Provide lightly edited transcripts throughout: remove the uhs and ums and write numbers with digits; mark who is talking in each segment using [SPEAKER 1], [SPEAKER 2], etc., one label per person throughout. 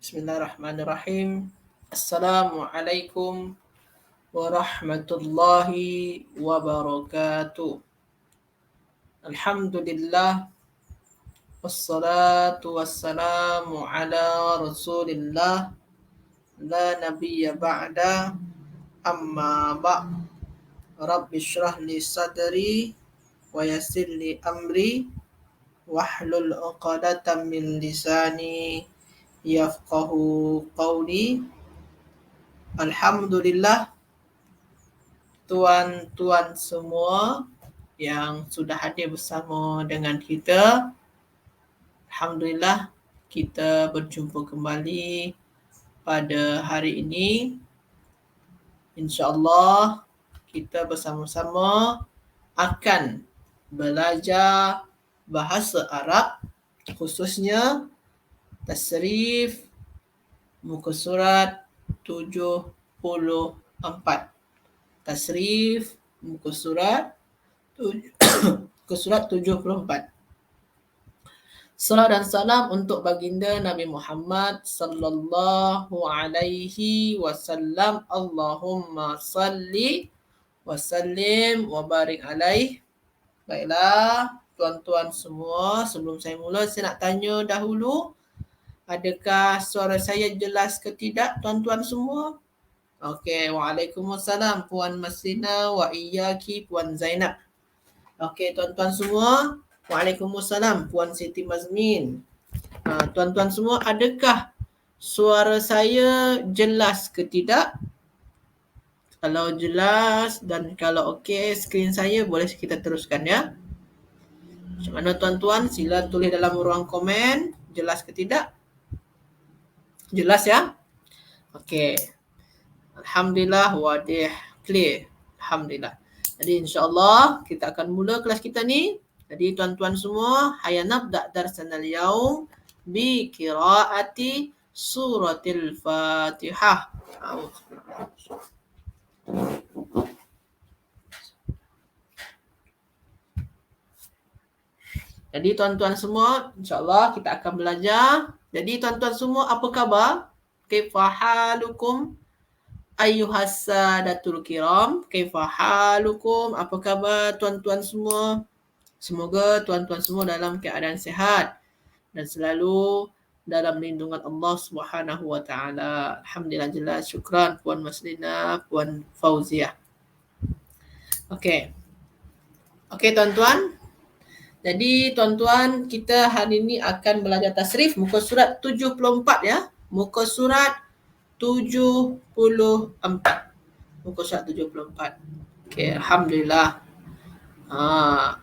[SPEAKER 1] Bismillahirrahmanirrahim. Assalamualaikum warahmatullahi wabarakatuh. Alhamdulillah wassalatu wassalamu ala Rasulillah la nabiyya ba'da amma ba' Rabbi shrah li sadri wa yassir li amri wahlul 'uqdatam min lisani yafqahu qawli. Alhamdulillah, tuan-tuan semua yang sudah hadir bersama dengan kita. Alhamdulillah, kita berjumpa kembali pada hari ini. InsyaAllah, kita bersama-sama akan belajar bahasa Arab, khususnya tasrif muka surat 74. Tasrif muka surat 74. Salam dan salam untuk baginda Nabi Muhammad sallallahu alaihi wasallam. Allahumma salli wa sallim wa barik alaih. Baiklah, tuan-tuan semua, sebelum saya mula, saya nak tanya dahulu, adakah suara saya jelas ke tidak, tuan-tuan semua? Okey, waalaikumsalam Puan Maslina wa iyyaki Puan Zainab. Okey, tuan-tuan semua, waalaikumsalam Puan Siti Mazmin. Tuan-tuan semua, adakah suara saya jelas ke tidak? Kalau jelas dan kalau okey skrin saya, boleh kita teruskan ya. Macam mana tuan-tuan? Sila tulis dalam ruang komen, jelas ke tidak? Jelas ya? Okey. Alhamdulillah, wadih, clear. Alhamdulillah. Jadi insyaAllah kita akan mula kelas kita ni. Jadi tuan-tuan semua, hayya nabda' darsana al-yawm bi qiraati suratil Fatihah. Jadi tuan-tuan semua, insyaAllah kita akan belajar. Jadi tuan-tuan semua, apa khabar? Kaifa halukum? Ayyuhas sadatul kiram, kaifa halukum? Apa khabar tuan-tuan semua? Semoga tuan-tuan semua dalam keadaan sihat dan selalu dalam lindungan Allah Subhanahu wa taala. Alhamdulillah, jelas. Syukran Puan Maslina, Puan Fauziah. Okey. Okey tuan-tuan. Jadi tuan-tuan, kita hari ini akan belajar tasrif muka surat 74 ya. Muka surat 74. Muka surat 74. Okey, alhamdulillah.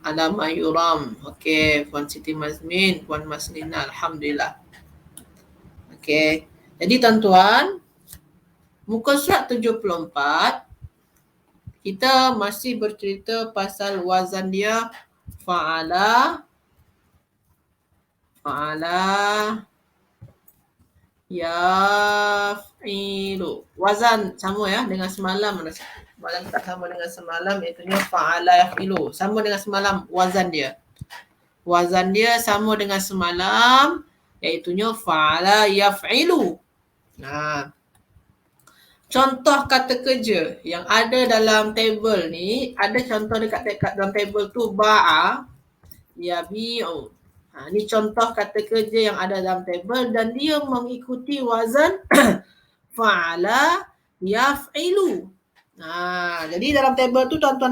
[SPEAKER 1] Alama yuram. Okey, Puan Siti Mazmin, Puan Maslina, alhamdulillah. Okey. Jadi tuan-tuan, muka surat 74 kita masih bercerita pasal wazan dia fa'ala yaf'ilu. Wazan sama ya dengan semalam. Wazan tak sama dengan semalam, iaitu fa'ala yaf'ilu. Sama dengan semalam wazan dia. Wazan dia sama dengan semalam, iaitu fa'ala yaf'ilu. Contoh kata kerja yang ada dalam table ni, ada contoh dekat dalam table tu ba'a, yabi'u. Ni contoh kata kerja yang ada dalam table dan dia mengikuti wazan fa'ala yaf'ilu. Jadi dalam table tu tuan-tuan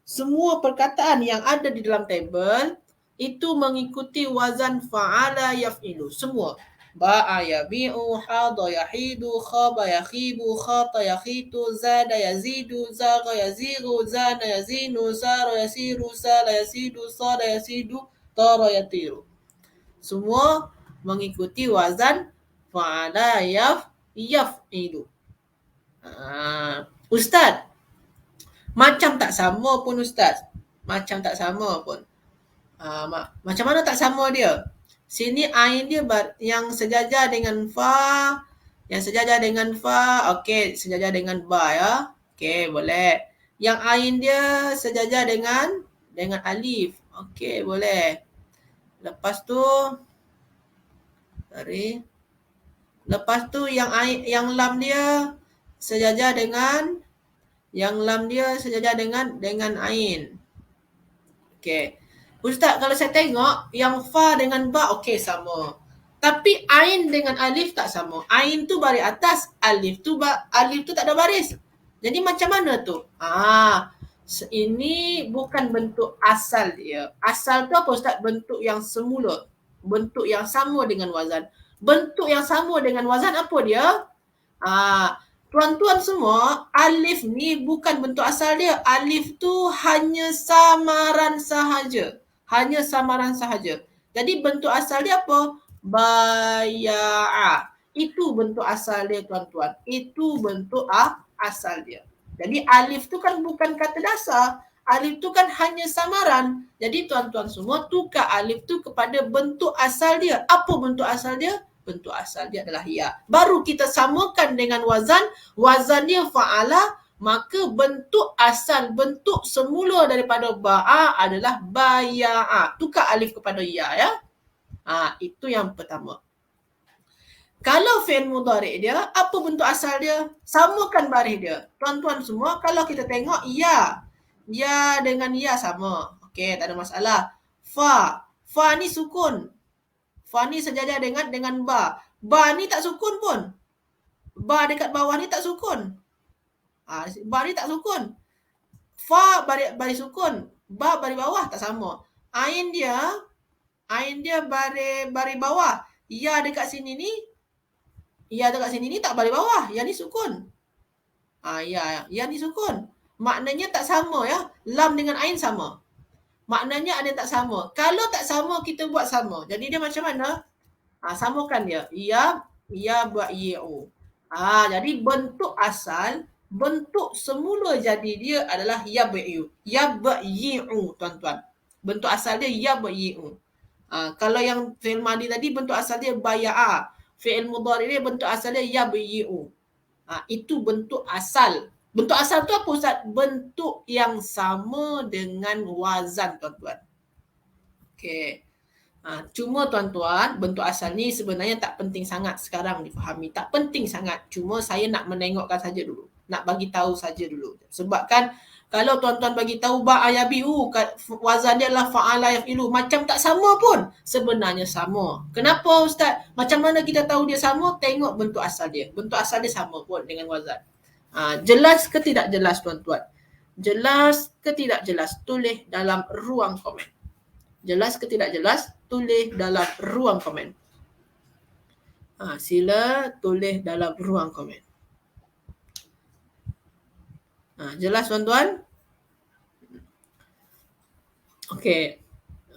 [SPEAKER 1] semua perkataan yang ada di dalam table itu mengikuti wazan fa'ala yaf'ilu. Semua. Ba'a yabi'u, hada yahidu, khaba yakhibu, khata yakhitu, zada yazidu, zaga yaziru, zana yazinu, sara yasiru, sala yasidu, sada yasidu, tara yatiru. Semua mengikuti wazan fa'ala yaf'ilu. Ustaz, macam tak sama pun Ustaz. Macam tak sama pun. Macam mana tak sama dia? Sini ain dia yang sejajar dengan fa, okey, sejajar dengan ba ya. Okey, boleh. Yang ain dia sejajar dengan alif. Okey, boleh. Lepas tu, sorry, Lepas tu yang lam dia sejajar dengan ain. Okey. Ustaz, kalau saya tengok yang fa dengan ba okey sama. Tapi ain dengan alif tak sama. Ain tu baris atas, alif tu tak ada baris. Jadi macam mana tu? Ini bukan bentuk asal dia. Asal tu apa Ustaz? Bentuk yang semula. Bentuk yang sama dengan wazan. Bentuk yang sama dengan wazan apa dia? Tuan-tuan semua, alif ni bukan bentuk asal dia. Alif tu hanya samaran sahaja. Jadi bentuk asal dia apa? Baya'a. Itu bentuk asal dia tuan-tuan. Itu bentuk asal dia. Jadi alif tu kan bukan kata dasar. Alif tu kan hanya samaran. Jadi tuan-tuan semua tukar alif tu kepada bentuk asal dia. Apa bentuk asal dia? Bentuk asal dia adalah ya. Baru kita samakan dengan wazan dia fa'ala, maka bentuk asal, bentuk semula daripada ba'a adalah baya'a. Tukar alif kepada ya, ya. Itu yang pertama. Kalau fi'il mudhari' dia, apa bentuk asal dia? Samakan baris dia. Tuan-tuan semua, kalau kita tengok ya dengan ya sama. Okey, tak ada masalah. Fa ni sukun. Fa ni sejajar dengan ba. Ba ni tak sukun pun. Ba dekat bawah ni tak sukun. Ba ni tak sukun. Fa baris sukun. Ba baris bawah tak sama. Ain dia baris bawah. Ya dekat sini ni tak baris bawah. Ya ni sukun. Ya ni sukun. Maknanya tak sama ya. Lam dengan ain sama. Maknanya ada tak sama. Kalau tak sama, kita buat sama. Jadi dia macam mana? Samakan dia. Ya ba'i'u. Jadi bentuk asal, bentuk semula jadi dia adalah ya ba'i'u. Ya ba'i'u, tuan-tuan. Bentuk asal dia ya ba'i'u. Kalau yang fi'il madi tadi bentuk asal dia baya'a. Fi'il mudhari dia bentuk asal dia ya ba'i'u. Itu bentuk asal. Bentuk asal tu apa Ustaz? Bentuk yang sama dengan wazan, tuan-tuan. Okey. Cuma tuan-tuan, bentuk asal ni sebenarnya tak penting sangat sekarang difahami. Tak penting sangat. Cuma saya nak menengokkan saja dulu. Nak bagi tahu saja dulu. Sebab kan kalau tuan-tuan bagi tahu ba'ayabi'u, wazan dia adalah fa'ala yaf'ilu, macam tak sama pun. Sebenarnya sama. Kenapa Ustaz? Macam mana kita tahu dia sama? Tengok bentuk asal dia. Bentuk asal dia sama pun dengan wazan. Jelas ke tidak jelas tuan-tuan? Jelas ke tidak jelas? Tulis dalam ruang komen. Jelas ke tidak jelas? Tulis dalam ruang komen. Sila tulis dalam ruang komen. Jelas tuan-tuan? Okey,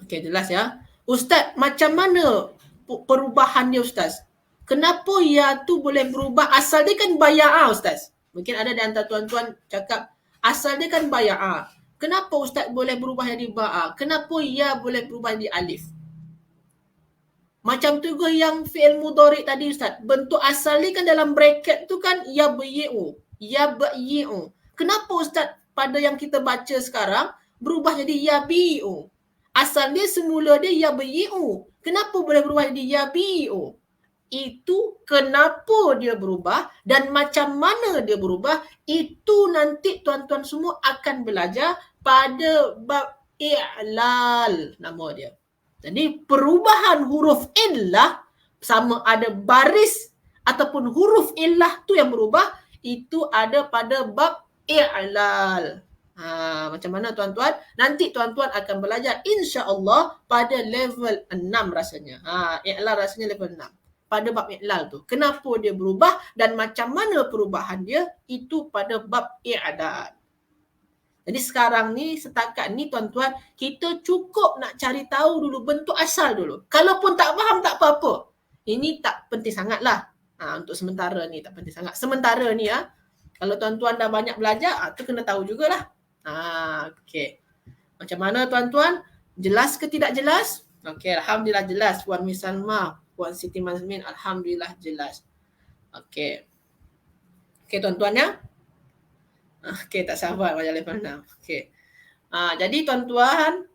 [SPEAKER 1] jelas ya. Ustaz, macam mana perubahan dia Ustaz? Kenapa ya tu boleh berubah? Asal dia kan baya'a Ustaz. Mungkin ada di antara tuan-tuan cakap, asal dia kan baya'a. Kenapa Ustaz boleh berubah jadi ba'a? Kenapa ya boleh berubah jadi alif? Macam tu juga yang fi'il mudhari' tadi Ustaz. Bentuk asal ni kan dalam bracket tu kan ya bayi'u. Ya bayi'u. Kenapa Ustaz pada yang kita baca sekarang berubah jadi ya bi'u? Asal dia semula dia ya bayi'u. Kenapa boleh berubah jadi ya bi'u? Itu kenapa dia berubah dan macam mana dia berubah, itu nanti tuan-tuan semua akan belajar pada bab i'lal nama dia. Jadi perubahan huruf illah, sama ada baris ataupun huruf illah tu yang berubah, itu ada pada bab i'lal. Macam mana tuan-tuan? Nanti tuan-tuan akan belajar insya-Allah pada level 6 rasanya. I'lal rasanya level 6. Pada bab i'lal tu. Kenapa dia berubah dan macam mana perubahan dia, itu pada bab i'dad. Jadi sekarang ni, setakat ni tuan-tuan, kita cukup nak cari tahu dulu bentuk asal dulu. Kalaupun tak faham tak apa-apa. Ini tak penting sangat lah. Untuk sementara ni tak penting sangat. Sementara ni kalau tuan-tuan dah banyak belajar, tu kena tahu jugalah. Okey. Macam mana tuan-tuan? Jelas ke tidak jelas? Okey, alhamdulillah jelas. Puan Miss Salma, Puan Siti Mazmin, alhamdulillah jelas. Okey. Okey tuan-tuan ya. Okey, tak sabar baca level 6. Okey. Jadi tuan-tuan,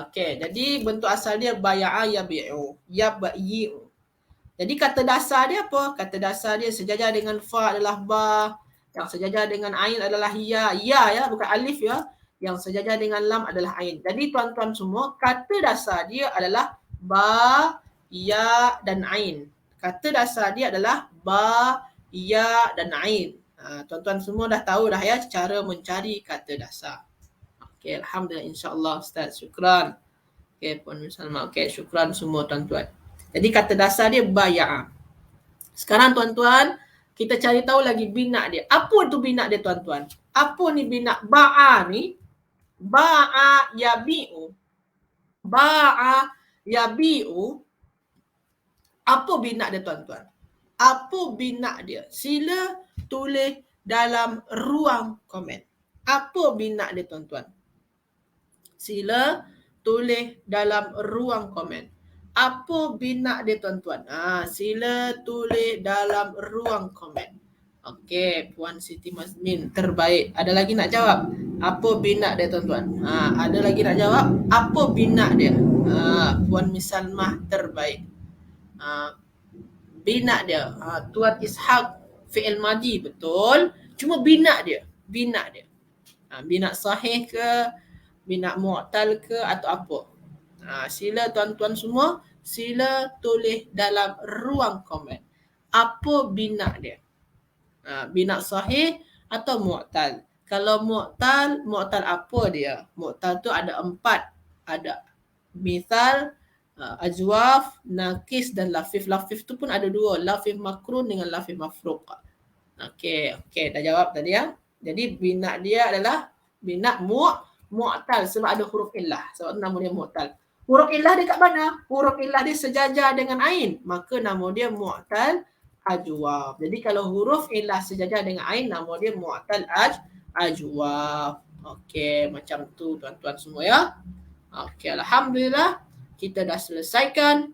[SPEAKER 1] okey, jadi bentuk asal dia baya'a ya bi'u, ya ba'i'u. Jadi kata dasar dia apa? Kata dasar dia sejajar dengan fa adalah ba, yang sejajar dengan ain adalah ya. Ya ya, bukan alif ya. Yang sejajar dengan lam adalah ain. Jadi tuan-tuan semua, kata dasar dia adalah ba, ya dan ain. Kata dasar dia adalah ba, ya dan ain. Tuan-tuan semua dah tahu dah ya cara mencari kata dasar. Okey, alhamdulillah, insya-Allah Ustaz. Syukran. Okey, Puan Salma. Okey, syukran semua tuan-tuan. Jadi kata dasar dia baya'a. Sekarang tuan-tuan, kita cari tahu lagi bina dia. Apa tu bina dia tuan-tuan? Apa ni bina? Ba'a ni, ba'a yabi'u. Ba'a yabi'u. Apa bina dia tuan-tuan? Apa bina dia? Sila tulis dalam ruang komen. Apa bina dia tuan-tuan? Sila tulis dalam ruang komen. Apa bina dia tuan-tuan? Sila tulis dalam ruang komen. Okey, Puan Siti Mazmin terbaik. Ada lagi nak jawab? Apa bina dia tuan-tuan? Ada lagi nak jawab? Apa bina dia? Puan Misalmah terbaik. Bina dia. Tuan Ishak fi'il madi betul. Cuma bina dia. Bina dia. Bina sahih ke? Bina mu'tal ke atau apa? Sila tuan-tuan semua, sila tulis dalam ruang komen. Apa bina dia? Bina sahih atau mu'tal? Kalau mu'tal, mu'tal apa dia? Mu'tal tu ada 4. Ada misal, ajwaf, nakis dan lafif. Lafif tu pun ada 2. Lafif makrun dengan lafif mafruq. Okey, dah jawab tadi ya. Jadi bina dia adalah bina mu'tal sebab ada huruf illah. Sebab nama dia mu'tal. Huruf illah dia kat mana? Huruf illah dia sejajar dengan ain. Maka nama dia mu'tal ajwaf. Jadi kalau huruf illah sejajar dengan ain, nama dia mu'tal ajwaf. Okey, macam tu tuan-tuan semua ya. Okey, alhamdulillah kita dah selesaikan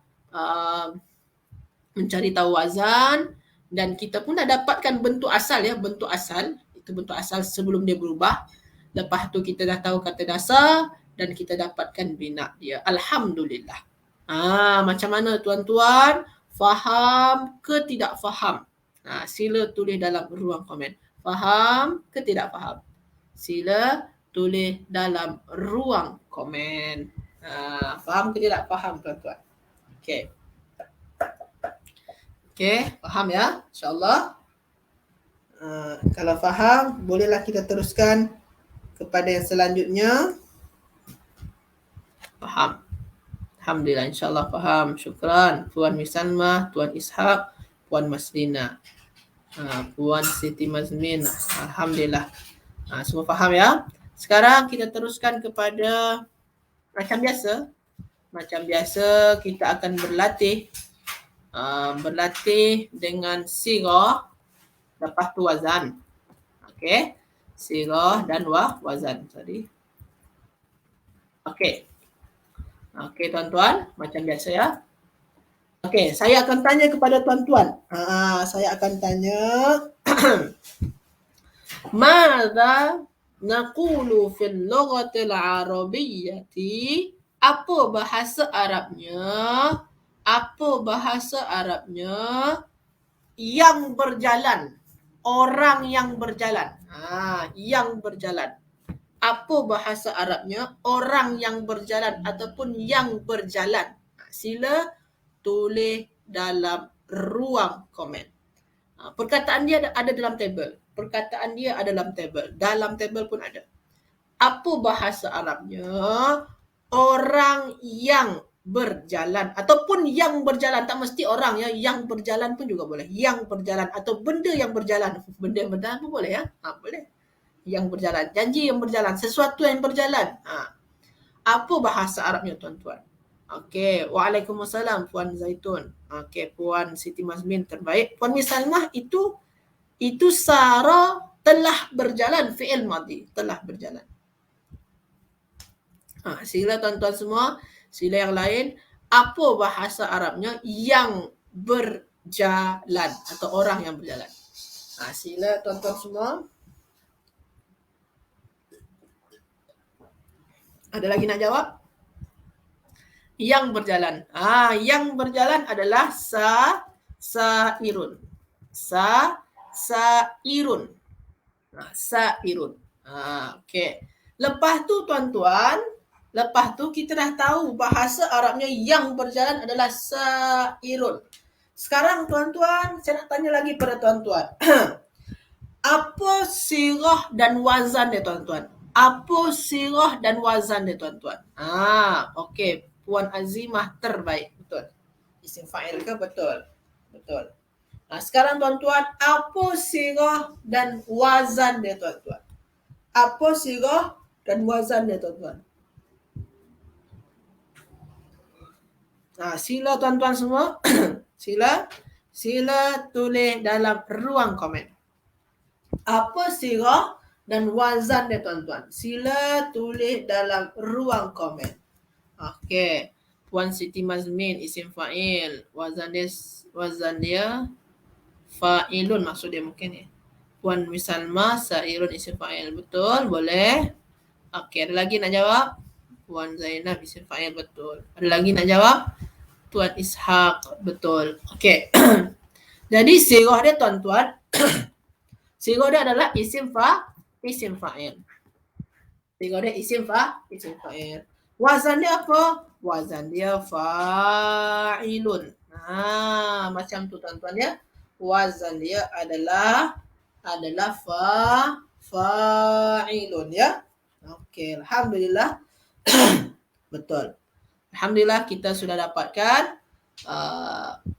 [SPEAKER 1] mencari tahu wazan dan kita pun dah dapatkan bentuk asal ya, bentuk asal. Itu bentuk asal sebelum dia berubah. Lepas tu kita dah tahu kata dasar dan kita dapatkan bina dia. Alhamdulillah. Macam mana tuan-tuan? Faham ke tidak faham? Sila tulis dalam ruang komen. Faham ke tidak faham? Sila tulis dalam ruang komen. Faham ke tidak faham tuan-tuan? Okey. Okey, faham ya? InsyaAllah. Kalau faham, bolehlah kita teruskan kepada yang selanjutnya. Faham. Alhamdulillah, insyaAllah faham. Syukran. Puan Misalmah, Tuan Ishak, Puan Maslina, Puan Siti Mazmin. Alhamdulillah. Semua faham ya? Sekarang kita teruskan kepada macam biasa. Macam biasa kita akan berlatih dengan sirah, lepas tu wazan. Okey. Sirah dan wazan tadi. Okey. Okey tuan-tuan, macam biasa ya. Okey, saya akan tanya kepada tuan-tuan. Saya akan tanya Madza naqulu fil lughatil arabiyyati? Apa bahasa Arabnya? Apa bahasa Arabnya yang berjalan? Orang yang berjalan. Yang berjalan. Apa bahasa Arabnya orang yang berjalan ataupun yang berjalan? Sila tulis dalam ruang komen. Perkataan dia ada dalam tabel. Perkataan dia ada dalam tabel. Dalam tabel pun ada. Apa bahasa Arabnya orang yang berjalan ataupun yang berjalan, tak mesti orang ya, yang berjalan pun juga boleh. Yang berjalan atau benda yang berjalan. Benda yang berjalan pun boleh ya. Boleh. Yang berjalan, janji yang berjalan, sesuatu yang berjalan. Apa bahasa Arabnya tuan-tuan? Okey, waalaikumsalam Puan Zaitun. Okey, Puan Siti Mazmin terbaik. Puan Misalmah itu Sarah telah berjalan, fi'il madhi, telah berjalan. Sila tuan-tuan semua, sila yang lain, apa bahasa Arabnya yang berjalan atau orang yang berjalan? Sila tuan-tuan semua. Ada lagi nak jawab? Yang berjalan. Yang berjalan adalah Sairun. Sairun. Sairun. Okey. Lepas tu tuan-tuan, lepas tu kita dah tahu bahasa Arabnya yang berjalan adalah sairun. Sekarang tuan-tuan, saya nak tanya lagi pada tuan-tuan. Apa sirah dan wazan dia tuan-tuan? Apa sirah dan wazan dia tuan-tuan? Okey. Puan Azimah terbaik. Betul. Isim fa'il ke? Betul. Betul. Sekarang tuan-tuan, apa sirah dan wazan dia tuan-tuan? Apa sirah dan wazan dia tuan-tuan? Sila tuan-tuan semua. Sila tulis dalam ruang komen. Apa sirah dan wazan dia tuan-tuan? Sila tulis dalam ruang komen. Okey. Puan Siti Mazmin isim fa'il. Wazan dia fa'ilun maksud dia mungkin ya. Puan Misalma sairun isim fa'il. Betul? Boleh? Okey, ada lagi nak jawab? Puan Zainab isim fa'il. Betul. Ada lagi nak jawab? Tuan Ishaq. Betul. Okey. Jadi sirah dia tuan-tuan. Sirah dia adalah isim fa'il. Sirah dia isim fa'il. Wazan dia apa? Wazan dia fa'ilun. Macam tu tuan-tuan ya. Wazan dia adalah fa'ilun ya. Okey, alhamdulillah. Betul. Alhamdulillah kita sudah dapatkan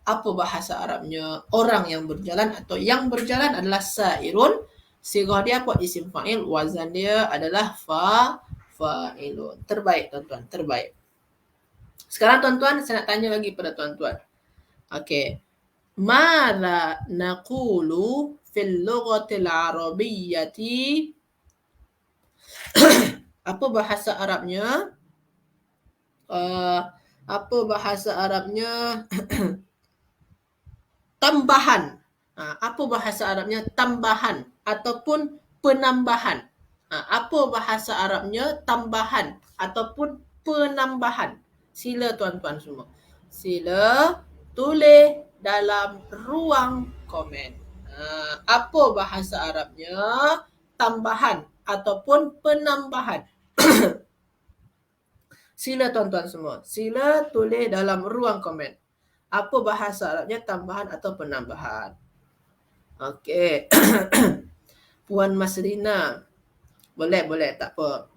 [SPEAKER 1] apa bahasa Arabnya orang yang berjalan atau yang berjalan adalah sairun. Sirah dia apa? Isim fa'il. Wazan dia adalah fa'ilun. Terbaik tuan-tuan, terbaik. Sekarang tuan-tuan saya nak tanya lagi pada tuan-tuan. Okey. Madza naqulu fil lughatil arabiyyati? Apa bahasa Arabnya? Apa bahasa Arabnya? Tambahan. Apa bahasa Arabnya tambahan ataupun penambahan? Apa bahasa Arabnya tambahan ataupun penambahan? Sila tuan-tuan semua. Sila tulis dalam ruang komen. Apa bahasa Arabnya tambahan ataupun penambahan? Sila tuan-tuan semua. Sila tulis dalam ruang komen. Apa bahasa Arabnya tambahan atau penambahan? Okey. Puan Masrina. Boleh, tak apa.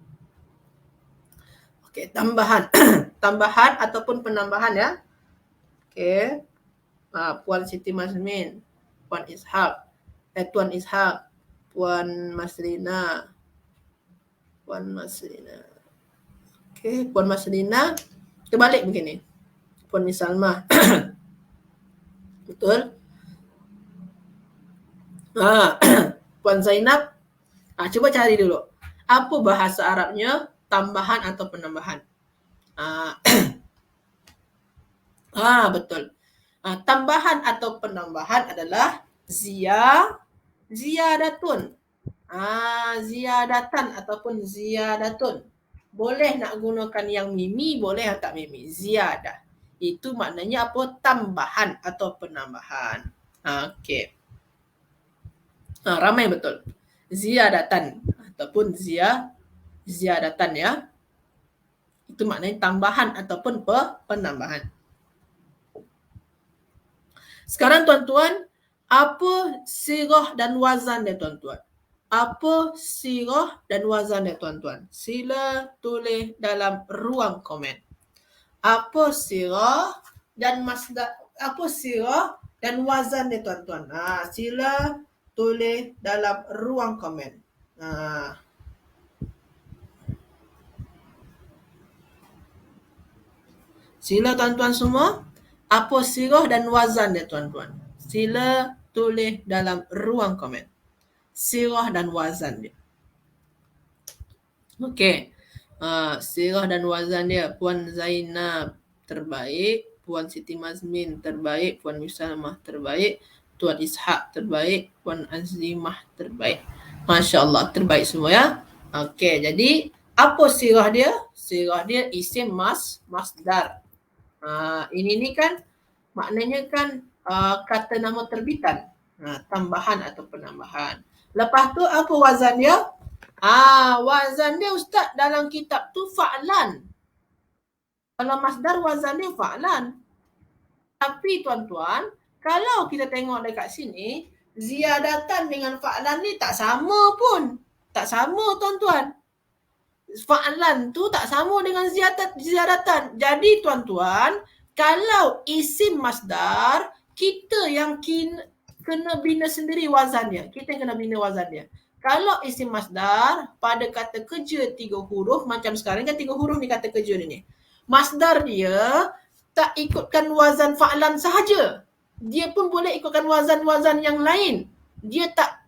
[SPEAKER 1] Okey, tambahan. Tambahan ataupun penambahan ya. Okey. Puan Siti Mazmin. Puan Ishaq. Tuan Ishaq. Puan Masrina. Okey, Puan Masrina. Terbalik begini. Puan Misalma. Betul? Puan Zainab. Cuba cari dulu. Apa bahasa Arabnya tambahan atau penambahan? Betul. Tambahan atau penambahan adalah ziyadatun. Ziyadatan ataupun ziyadatun. Boleh nak gunakan yang mimi, boleh yang tak mimi. Ziyadah. Itu maknanya apa? Tambahan atau penambahan. Okey. Ramai betul. Ziyadatan ataupun ziyadatan ya. Itu maknanya tambahan ataupun penambahan. Sekarang tuan-tuan, apa sirah dan wazan dia tuan-tuan? Apa sirah dan wazan dia tuan-tuan? Sila tulis dalam ruang komen. Apa sirah dan wazan dia tuan-tuan? Sila tulis dalam ruang komen. Sila tuan-tuan semua, apa sirah dan wazan dia tuan-tuan? Sila tulis dalam ruang komen. Sirah dan wazan dia. Okey. Sirah dan wazan dia. Puan Zainab terbaik. Puan Siti Mazmin terbaik. Puan Misalmah terbaik. Tuan Ishaq terbaik. Puan Azimah terbaik. Masya Allah, terbaik semua ya. Okey, jadi apa sirah dia? Sirah dia isim masdar. Ini kan maknanya kan kata nama terbitan. Tambahan atau penambahan. Lepas tu apa wazan dia? Wazan dia Ustaz dalam kitab tu fa'lan. Kalau masdar wazan dia fa'lan. Tapi tuan-tuan, kalau kita tengok dekat sini, ziyadatan dengan fa'lan ni tak sama pun. Tak sama tuan-tuan. Fa'lan tu tak sama dengan ziyadatan. Jadi tuan-tuan, kalau isim masdar, kita yang kena bina sendiri wazan dia. Kita yang kena bina wazan dia. Kalau isim masdar pada kata kerja 3 huruf, macam sekarang kan 3 huruf ni kata kerja ni. Masdar dia tak ikutkan wazan fa'lan sahaja. Dia pun boleh ikutkan wazan-wazan yang lain. Dia tak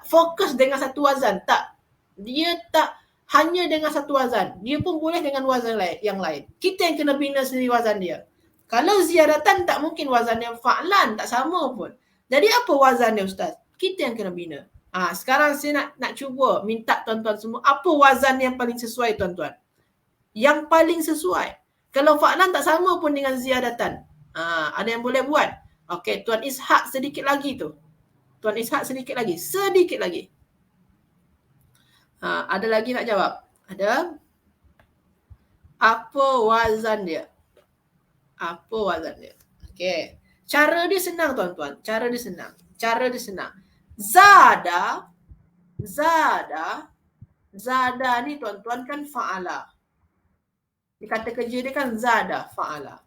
[SPEAKER 1] fokus dengan satu wazan. Tak. Dia tak hanya dengan satu wazan. Dia pun boleh dengan wazan yang lain. Kita yang kena bina sendiri wazan dia. Kalau ziyadatan tak mungkin wazan yang fa'lan. Tak sama pun. Jadi apa wazan dia Ustaz? Kita yang kena bina. Sekarang saya nak cuba minta tuan-tuan semua. Apa wazan yang paling sesuai tuan-tuan? Yang paling sesuai. Kalau fa'lan tak sama pun dengan ziyadatan. Ada yang boleh buat? Okey, Tuan Ishak sedikit lagi tu. Tuan Ishak sedikit lagi. Sedikit lagi. Ada lagi nak jawab? Ada? Apa wazan dia? Apa wazan dia? Okey. Cara dia senang tuan-tuan. Cara dia senang. Zada ni tuan-tuan kan fa'ala. Dia kata kerja dia kan zada, fa'ala.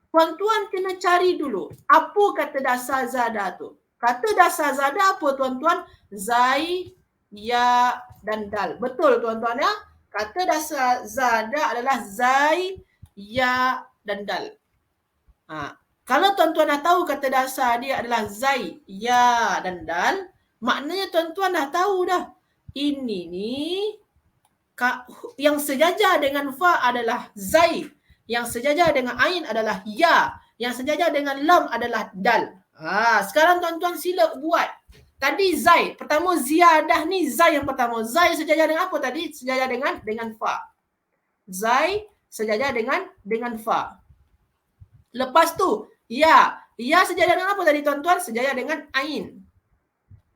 [SPEAKER 1] Tuan-tuan kena cari dulu. Apa kata dasar zada tu? Kata dasar zada apa tuan-tuan? Zai, ya dan dal. Betul tuan-tuan ya? Kata dasar zada adalah zai, ya dan dal. Kalau tuan-tuan dah tahu kata dasar dia adalah zai, ya dan dal, maknanya tuan-tuan dah tahu dah. Ini ni yang sejajar dengan fa adalah zai, yang sejajar dengan ain adalah ya, yang sejajar dengan lam adalah dal. Sekarang tuan-tuan sila buat. Tadi zai, pertama ziyadah ni zai yang pertama. Zai sejajar dengan apa tadi? Sejajar dengan fa. Zai sejajar dengan fa. Lepas tu ya sejajar dengan apa tadi tuan-tuan? Sejajar dengan ain.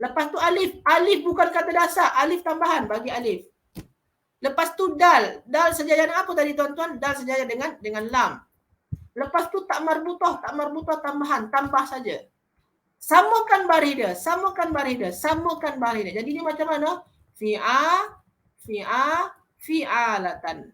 [SPEAKER 1] Lepas tu alif. Alif bukan kata dasar, alif tambahan bagi alif. Lepas tu dal. Dal sejajar dengan apa tadi tuan-tuan? Dal sejajar dengan lam. Lepas tu tak marbutah tambahan, tambah saja. Samakan baris dia. Jadi dia macam mana? Fi'alatan.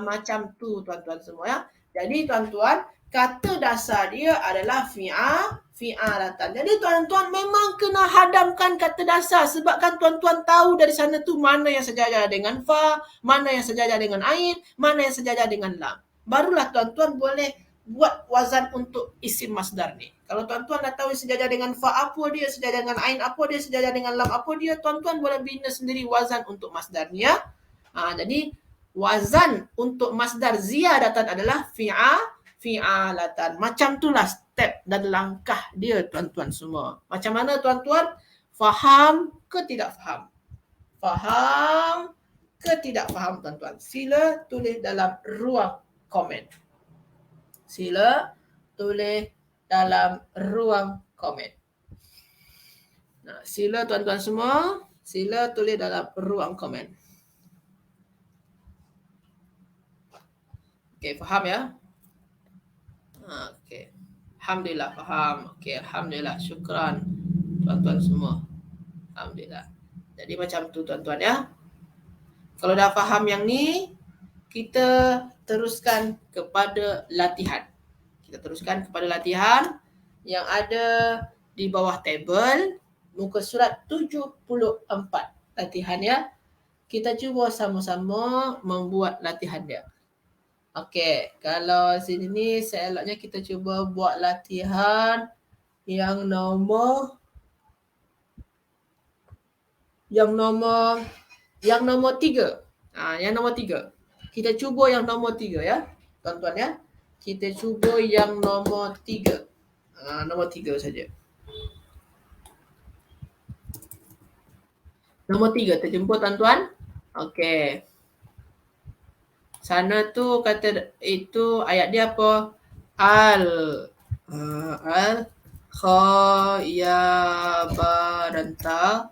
[SPEAKER 1] Macam tu tuan-tuan semua ya. Jadi tuan-tuan, kata dasar dia adalah fi'alatan. Jadi tuan-tuan memang kena hadamkan kata dasar sebabkan tuan-tuan tahu dari sana tu mana yang sejajar dengan fa, mana yang sejajar dengan ain, mana yang sejajar dengan lam. Barulah tuan-tuan boleh buat wazan untuk isim masdar ni. Kalau tuan-tuan dah tahu sejajar dengan fa apa dia, sejajar dengan ain apa dia, sejajar dengan lam apa dia, tuan-tuan boleh bina sendiri wazan untuk masdarnya. Jadi wazan untuk masdar ziyadatan adalah fi'alatan. Macam itulah step dan langkah dia tuan-tuan semua. Macam mana tuan-tuan? Faham ke tidak faham? Faham ke tidak faham tuan-tuan? Sila tulis dalam ruang komen. Sila tuan-tuan semua, sila tulis dalam ruang komen. Okey, faham ya? Okey. Alhamdulillah faham. Okey, alhamdulillah. Syukran tuan-tuan semua. Alhamdulillah. Jadi macam tu tuan-tuan ya. Kalau dah faham yang ni, kita teruskan kepada latihan. Yang ada di bawah tabel muka surat 74. Latihan ya. Kita cuba sama-sama membuat latihan dia. Okey, kalau sini ni seeloknya kita cuba buat latihan yang nombor 3. Yang nombor 3. Kita cuba yang nombor 3 ya. Tuan-tuan ya. Kita cuba yang nombor 3. Nombor 3 saja. Nombor 3 terjemput tuan-tuan. Okey. Sana tu kata itu ayat dia apa? Al kha ya ba dan ta.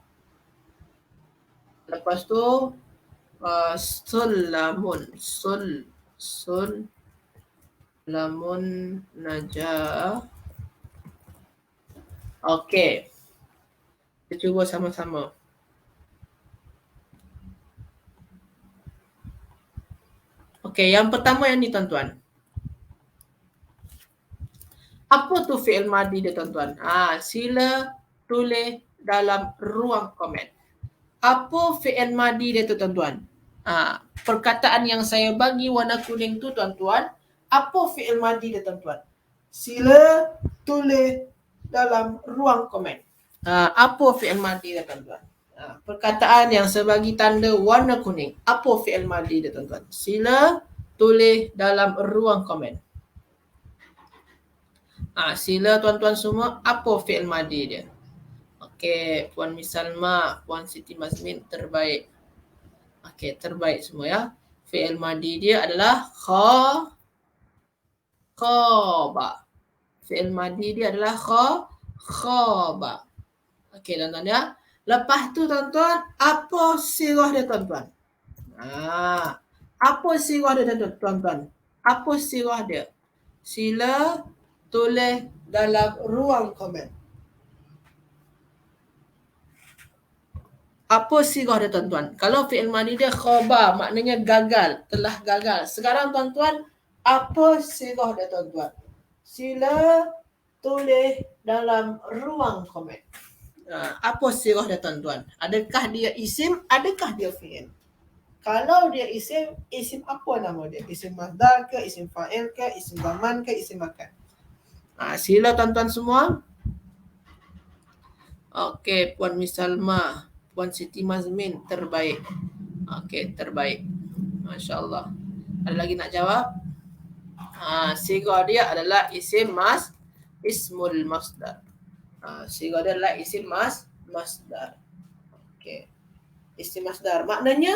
[SPEAKER 1] Lepas tu sulamun lamun najah. Okey, kita cuba sama-sama. Okey, yang pertama yang ni tuan-tuan. Apa tu fi'il madi dia tuan-tuan? Sila tulis dalam ruang komen. Apa fi'il madi dia tu tuan-tuan? Perkataan yang saya bagi warna kuning tu tuan-tuan, apa fi'il madi dia tuan-tuan? Sila tulis dalam ruang komen. Apa fi'il madi dia tuan-tuan? Perkataan yang saya bagi tanda warna kuning, apa fi'il madi dia tuan-tuan? Sila tulis dalam ruang komen. Sila tuan-tuan semua, apa fi'il madi dia? Okey, Puan Miss Salma, Puan Siti Mazmin, terbaik. Okey, terbaik semua ya. Fi'il madi dia adalah khaba. Fi'il madi dia adalah khaba. Okey, tuan-tuan ya. Lepas tu tuan-tuan, apa sirah dia tuan-tuan? Apa sirah dia tuan-tuan? Apa sirah dia? Sila tulis dalam ruang komen. Apa sirah dia tuan-tuan? Kalau fi'il madi dia khaba, maknanya gagal, telah gagal. Sekarang tuan-tuan, apa sirah dia tuan-tuan? Sila tulis dalam ruang komen. Apa sirah dia tuan-tuan? Adakah dia isim? Adakah dia fi'il? Kalau dia isim apa nama dia? Isim masdar ke? Isim fa'il ke? Isim zaman ke? Isim makan? Sila tuan-tuan semua. Okey, Puan Miss Salma, Puan Siti Mazmin, terbaik. Okey, terbaik. Masya Allah. Ada lagi nak jawab? Sirah dia adalah ismul masdar. Sirah dia adalah isim masdar. Okey. Isim masdar. Maknanya,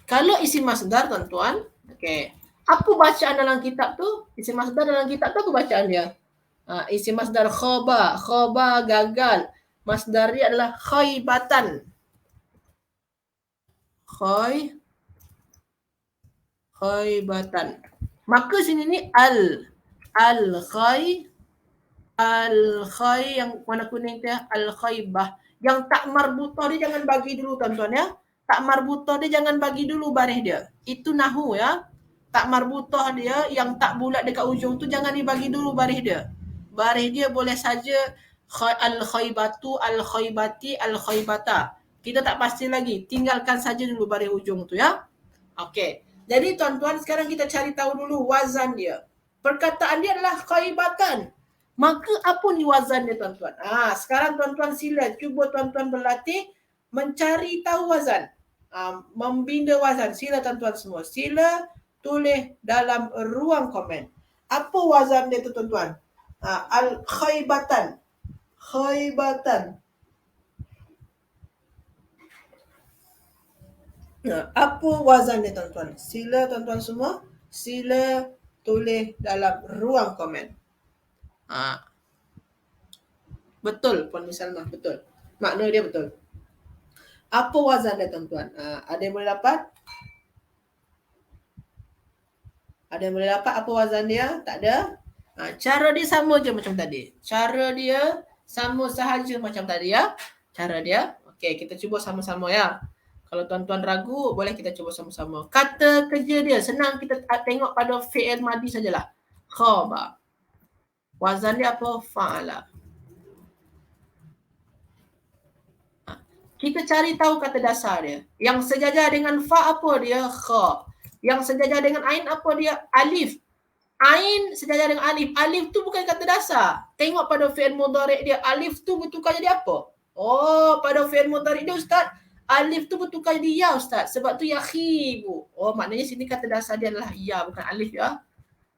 [SPEAKER 1] kalau isim masdar tuan-tuan, okey, apa bacaan dalam kitab tu? Isim masdar dalam kitab tu apa bacaan dia? Isim masdar khaba gagal. Masdar dia adalah khaybatan. Khaybatan. Maka sini ni al-khay yang warna kuning tu ya, al-khaybah. Yang tak marbutah dia jangan bagi dulu tuan-tuan ya. Tak marbutah dia jangan bagi dulu baris dia. Itu nahu ya. Tak marbutah dia yang tak bulat dekat ujung tu jangan dibagi dulu baris dia. Baris dia boleh saja al-khaybatu, al-khaybati, al-khaybata. Kita tak pasti lagi. Tinggalkan saja dulu baris ujung tu ya. Okey. Jadi tuan-tuan, sekarang kita cari tahu dulu wazan dia. Perkataan dia adalah khaybatan. Maka apa ni wazan dia tuan-tuan? Sekarang tuan-tuan sila cuba tuan-tuan berlatih mencari tahu wazan. Membina wazan. Sila tuan-tuan semua. Sila tulis dalam ruang komen. Apa wazan dia tu tuan-tuan? Al-khaybatan. Khaybatan. Apa wazan dia tuan-tuan? Sila tuan-tuan semua. Sila tulis dalam ruang komen. Betul Puan Miss Salma, betul. Makna dia betul. Apa wazan dia tuan-tuan? Ada yang boleh dapat? Ada yang boleh dapat apa wazan dia? Tak ada? Cara dia sama je macam tadi. Cara dia sama sahaja macam tadi ya. Cara dia. Okey, kita cuba sama-sama ya. Kalau tuan-tuan ragu, boleh kita cuba sama-sama. Kata kerja dia, senang kita tengok pada fi'il madi sajalah. Khaba. Wazan dia apa? Fa'ala. Kita cari tahu kata dasar dia. Yang sejajar dengan fa apa dia? Kha. Yang sejajar dengan ain apa dia? Alif. Ain sejajar dengan alif. Alif tu bukan kata dasar. Tengok pada fi'il mudhari' dia. Alif tu bertukar jadi apa? Oh, pada fi'il mudhari' dia Ustaz. Alif tu bertukar jadi ya Ustaz. Sebab tu yakhibu. Oh, maknanya sini kata dasar dia adalah ya, bukan alif ya.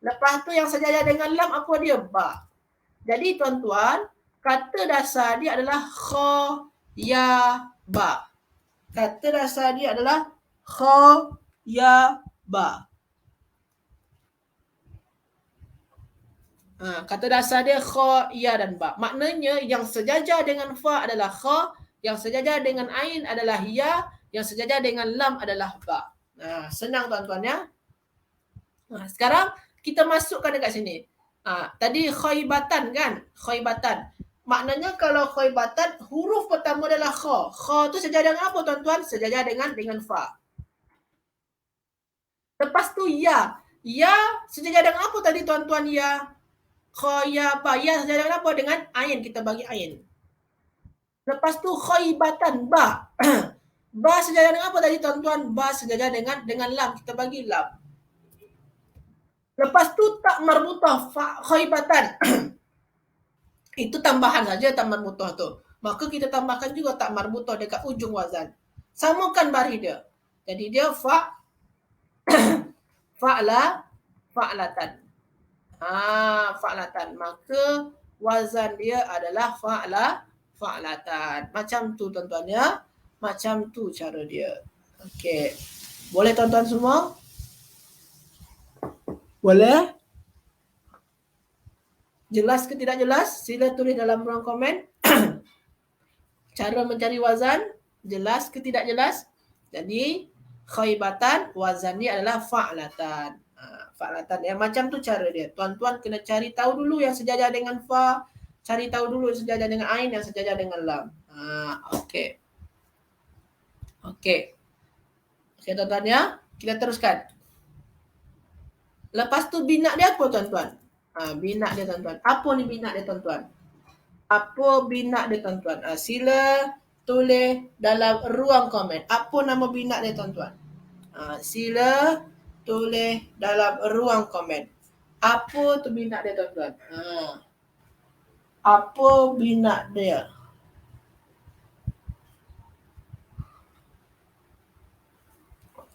[SPEAKER 1] Lepas tu yang sejajar dengan lam apa dia? Ba. Jadi tuan-tuan, kata dasar dia adalah kha, ya, ba. Kata dasar dia adalah kha, ya, ba. Kata dasar dia kha, ya dan ba. Maknanya yang sejajar dengan fa adalah kha, yang sejajar dengan ain adalah ya, yang sejajar dengan lam adalah ba. Senang tuan-tuan ya. Sekarang kita masukkan dekat sini. Tadi khaybatan kan? Khaybatan. Maknanya kalau khaybatan, huruf pertama adalah kha. Kha tu sejajar dengan apa tuan-tuan? Sejajar dengan fa. Lepas tu ya. Ya sejajar dengan apa tadi tuan-tuan ya? Kha, ya, ba. Ya sejajar dengan apa? Dengan ain. Kita bagi ain. Lepas tu khaybatan, ba. Ba sejajar dengan apa tadi tuan-tuan? Ba sejajar dengan lam. Kita bagi lam. Lepas tu tak marbutah, khaybatan. Itu tambahan saja tak marbutah tu. Maka kita tambahkan juga tak marbutah dekat ujung wazan. Samakan baris dia. Jadi dia fa'latan. Fa'latan. Maka wazan dia adalah fa'latan. Macam tu tuan-tuan ya. Macam tu cara dia. Okey. Boleh tuan-tuan semua? Boleh? Jelas ke tidak jelas? Sila tulis dalam ruang komen. Cara mencari wazan, jelas ke tidak jelas? Jadi, khaybatan, wazan ni adalah fa'latan. Fa'latan. Yang macam tu cara dia. Tuan-tuan kena cari tahu dulu yang sejajar dengan fa, cari tahu dulu yang sejajar dengan ain, yang sejajar dengan lam. Okey. Okey, tuan-tuan ya. Kita teruskan. Lepas tu bina dia apa tuan-tuan? Bina dia tuan-tuan. Apa ni bina dia tuan-tuan? Apa bina dia tuan-tuan? Sila tulis dalam ruang komen. Apa nama bina dia tuan-tuan? Sila tulis dalam ruang komen. Apa tu bina dia tuan-tuan? Apa bina dia?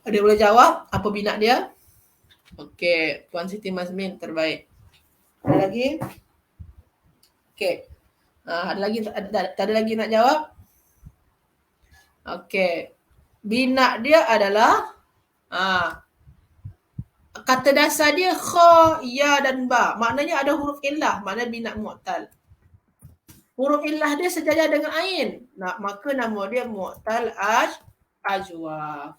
[SPEAKER 1] Ada boleh jawab? Apa bina dia? Okey, Puan Siti Mazmin terbaik. Ada lagi? Okey. Ada lagi nak jawab? Okey. Bina dia adalah kata dasar dia kha, ya dan ba. Maknanya ada huruf illah, maknanya bina mu'tal. Huruf illah dia sejajar dengan ain. Maka nama dia mu'tal ajwaf.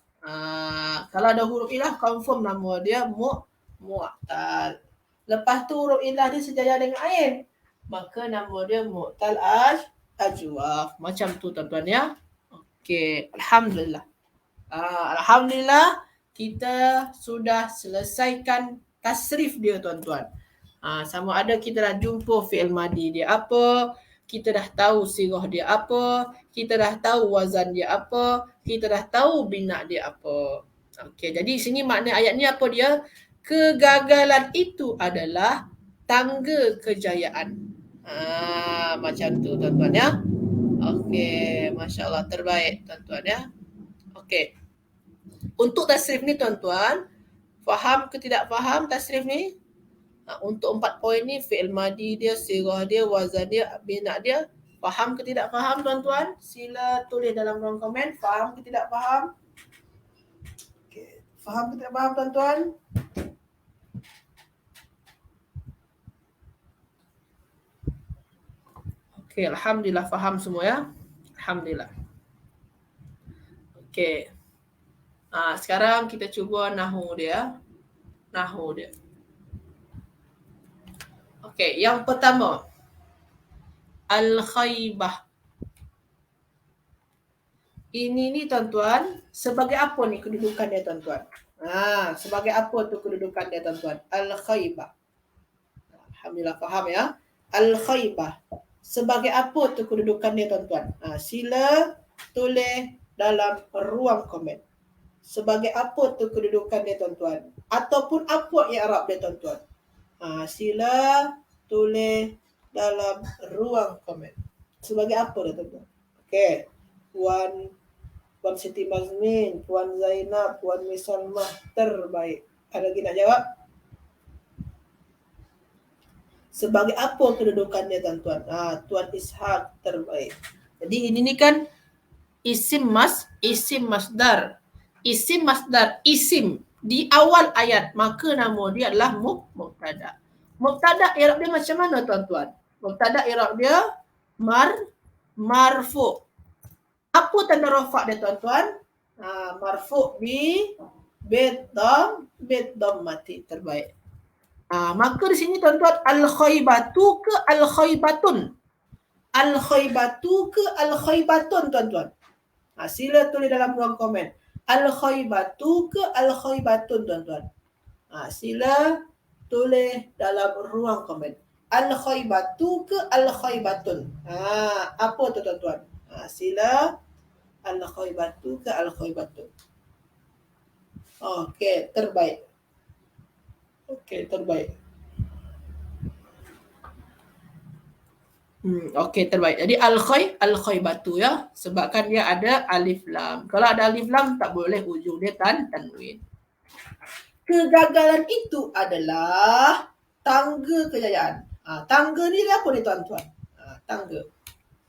[SPEAKER 1] Kalau ada huruf illah, confirm nama dia mu'tal. Lepas tu huruf illah dia sejajar dengan ain, maka nama dia mu'tal ajwaf. Macam tu tuan-tuan ya. Okey, alhamdulillah. Alhamdulillah kita sudah selesaikan tasrif dia tuan-tuan. Sama ada kita dah jumpa fi'il madi dia apa, kita dah tahu sirah dia apa, kita dah tahu wazan dia apa, kita dah tahu bina dia apa. Okey, jadi sini makna ayat ni apa dia? Kegagalan itu adalah tangga kejayaan. Macam tu tuan-tuan ya. Okey, masya-Allah terbaik tuan-tuan ya. Okey. Untuk tasrif ni tuan-tuan, faham ke tidak faham tasrif ni? Untuk 4 poin ni, fi'il madi dia, sirah dia, wazan dia, bina dia, faham ke tidak faham tuan-tuan? Sila tulis dalam ruang komen, faham ke tidak faham? Okay. Faham ke tidak faham tuan-tuan? Okey, alhamdulillah faham semua ya. Alhamdulillah. Okey. Sekarang kita cuba nahu dia. Okey, yang pertama, al-khaybah. Ini ni tuan-tuan, sebagai apa ni kedudukan dia tuan-tuan? Sebagai apa tu kedudukan dia tuan-tuan? Al-khaybah. Alhamdulillah faham ya. Al-khaybah. Sebagai apa tu kedudukan dia tuan-tuan? Sila tulis dalam ruang komen. Sebagai apa tu kedudukan dia tuan-tuan? Ataupun apa i'rab dia tuan-tuan? Sila tulis dalam ruang komen. Sebagai apa dia tuan-tuan? Okey. Puan Siti Mazmin, Puan Zainab, Puan Misalmah terbaik. Ada lagi nak jawab? Sebagai apa kedudukan dia tuan-tuan? Tuan Ishak terbaik. Jadi ini ni kan isim masdar. Isim di awal ayat, maka nama dia adalah mubtada. Mubtada i'rab dia macam mana tuan-tuan? Mubtada i'rab dia marfu. Apa tanda rafa' dia tuan-tuan? Marfu' bi mati terbaik. Maka di sini tuan-tuan al-khaybatu ke al-khaybatun? Al-khaybatu ke al-khaybatun tuan-tuan? Sila tulis dalam ruang komen. Al-khaybatu ke al-khaybatun tuan-tuan? Sila tulis dalam ruang komen. Al-khaybatu ke al-khaybatun? Apa tu tuan-tuan? Sila al-khaybatu ke al-khaybatun? Okey, terbaik. Okey, terbaik. Okey, terbaik. Jadi al-khaybatu ya, sebabkan dia ada alif lam. Kalau ada alif lam tak boleh ujung dia tanwin. Kegagalan itu adalah tangga kejayaan. Tangga ni apa ni tuan-tuan? Tangga.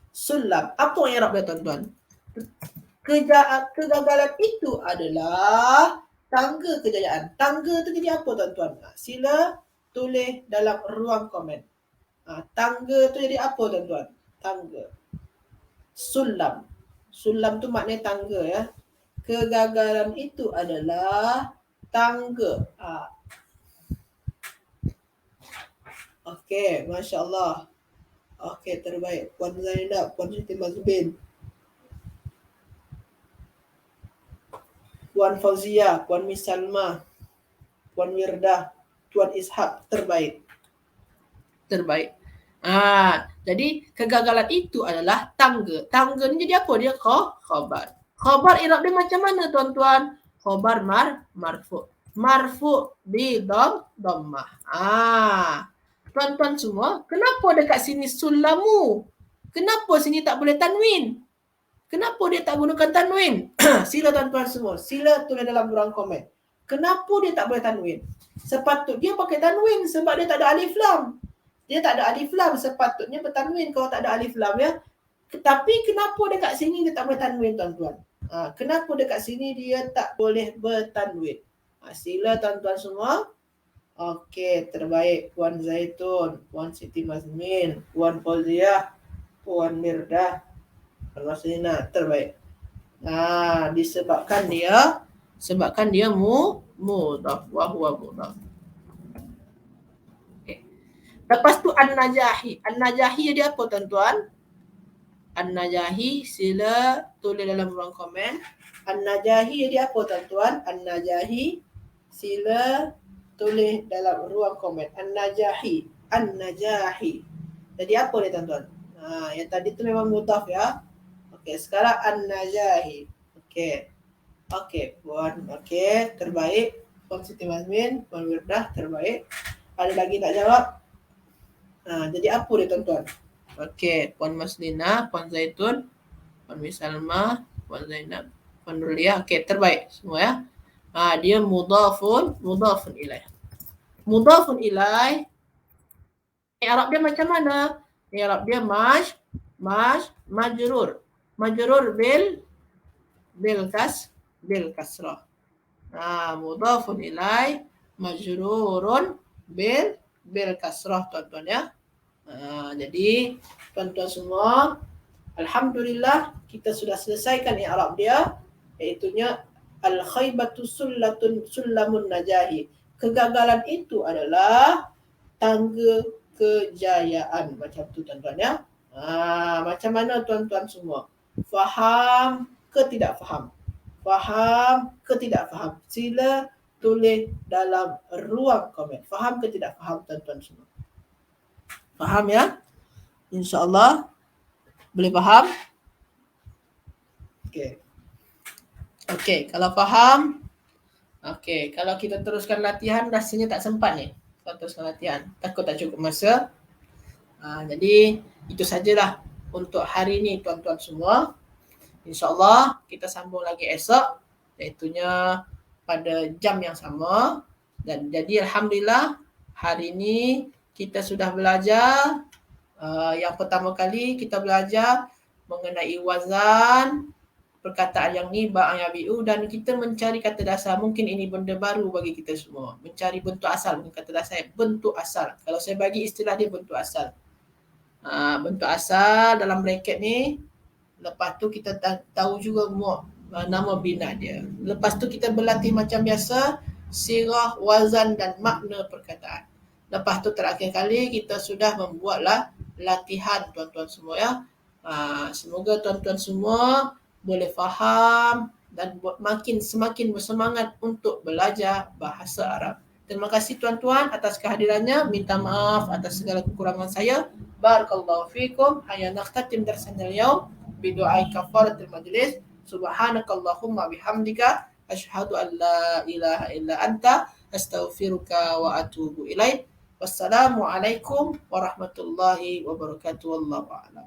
[SPEAKER 1] Sulam. Apa yang i'rab dia tuan-tuan? Kegagalan itu adalah tangga kejayaan. Tangga tu jadi apa tuan-tuan? Sila tulis dalam ruang komen. Tangga tu jadi apa tuan-tuan? Tangga. Sulam. Sulam tu maknanya tangga ya. Kegagalan itu adalah tangga. Okey, Masya Allah. Okey, terbaik. Puan Zainab, Puan Siti Mazbin, Puan Fauzia, Puan Misalma, Puan Wirdah, Tuan Ishak, terbaik. Terbaik. Jadi kegagalan itu adalah tangga. Tangga ni jadi apa dia? Khabar. Khabar i'rab dia macam mana tuan-tuan? Khabar marfu. Marfu bi dhammah. Tuan-tuan semua, kenapa dekat sini sulamu? Kenapa sini tak boleh tanwin? Kenapa dia tak gunakan tanwin? Sila tuan-tuan semua, sila tulis dalam ruang komen. Kenapa dia tak boleh tanwin? Sepatutnya pakai tanwin sebab dia tak ada alif lam. Dia tak ada alif lam, sepatutnya bertanwin kalau tak ada alif lam ya. Tapi kenapa dekat sini dia tak boleh tanwin tuan-tuan? Kenapa dekat sini dia tak boleh bertanwin? Sila tuan-tuan semua. Okey, terbaik. Puan Zaitun, Puan Siti Mazmin, Puan Fauziah, Puan Mirdah, Puan Maslina, terbaik. Disebabkan dia mudhaf wa huwa mudhaf. Okay. Lepas tu an-najahi. An-najahi dia apa tuan-tuan? An-najahi, sila tulis dalam ruang komen. An-najahi dia apa tuan-tuan? An-najahi, sila tulis dalam ruang komen. An-najahi. An-najahi. Jadi apa dia tuan-tuan? Yang tadi tu memang mudhaf ya. Okey, sekarang an-najahi. Okey, Puan. Okey, terbaik. Puan Siti Mazmin, Puan Wirdah, terbaik. Ada lagi tak jawab? Jadi apa dia tuan-tuan? Okey, Puan Maslina, Puan Zaitun, Puan Misalma, Puan Zainab, Puan Nuria. Okey, terbaik semua ya. Dia mudhafun ilaih. Mudhafun ilaih. I'rab dia macam mana? I'rab dia majrur. Majrur bil kasrah. Mudhafun ilaih majrurun bil kasrah tuan-tuan ya. Jadi tuan-tuan semua, alhamdulillah kita sudah selesaikan i'rab dia, iaitunya al-khaybatu sullamun najahi. Kegagalan itu adalah tangga kejayaan. Macam tu tuan-tuan ya. Macam mana tuan-tuan semua? Faham ke tidak faham? Faham ke tidak faham? Sila tulis dalam ruang komen. Faham ke tidak faham tuan-tuan semua? Faham ya? InsyaAllah. Boleh faham? Okey, kalau faham. Okey, kalau kita teruskan latihan rasanya tak sempat ni. Kalau teruskan latihan, takut tak cukup masa. Jadi itu sajalah untuk hari ni tuan-tuan semua. InsyaAllah kita sambung lagi esok, iaitunya pada jam yang sama. Dan jadi alhamdulillah hari ni kita sudah belajar. Yang pertama kali kita belajar mengenai wazan, perkataan yang ni, ba, ya, biu, dan kita mencari kata dasar. Mungkin ini benda baru bagi kita semua. Mencari bentuk asal, bukan kata dasar, bentuk asal. Kalau saya bagi istilah dia bentuk asal. Bentuk asal dalam bracket ni. Lepas tu kita tahu juga nama bina dia. Lepas tu kita berlatih macam biasa, sirah, wazan dan makna perkataan. Lepas tu terakhir kali kita sudah membuatlah latihan tuan-tuan semua ya. Semoga tuan-tuan semua boleh faham dan semakin bersemangat untuk belajar bahasa Arab. Terima kasih tuan-tuan atas kehadirannya. Minta maaf atas segala kekurangan saya. Barakallahu fikum. Hayya nakhtatim darsana al-yawm bidu'ai kafaratul majlis. Subhanakallahumma bihamdika asyhadu an la ilaha illa anta astaghfiruka wa atubu ilaik. Wassalamualaikum warahmatullahi wabarakatuh. Wallahu a'lam.